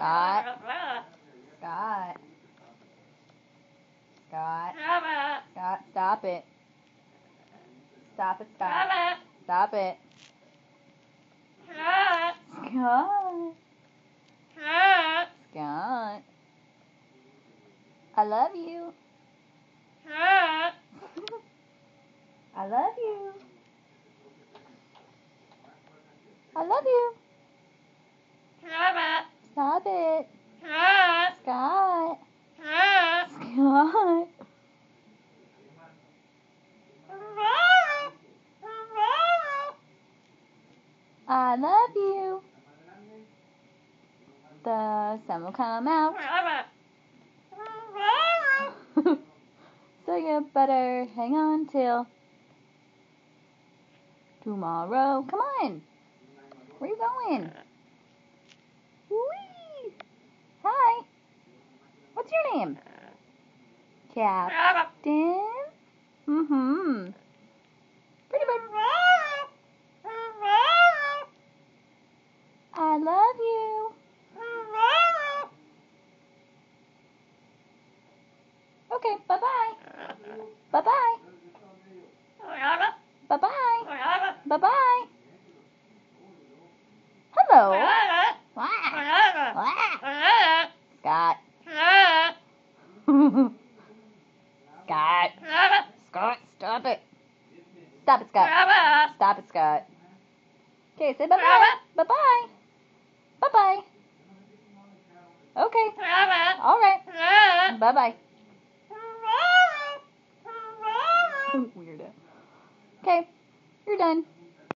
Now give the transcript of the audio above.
Scott. Scott. Scott. Scott, stop it. Stop it, Scott. Stop it. Scott. Scott. I love you. I love you. I love you. Stop it. Scott. Scott. I love you. The sun will come out. So you better hang on till tomorrow. Come on. Where you going? Whee! Hi. What's your name? Captain? Mm-hmm. Pretty bird. I love you. Okay, bye-bye. Bye-bye. Bye-bye. Bye-bye. Hello. Scott. Scott. Scott, stop it. Stop it, Scott. Stop it, Scott. Okay, say bye-bye. Bye-bye. Bye-bye. Okay. All right. Bye-bye. Weirdo. Okay, you're done.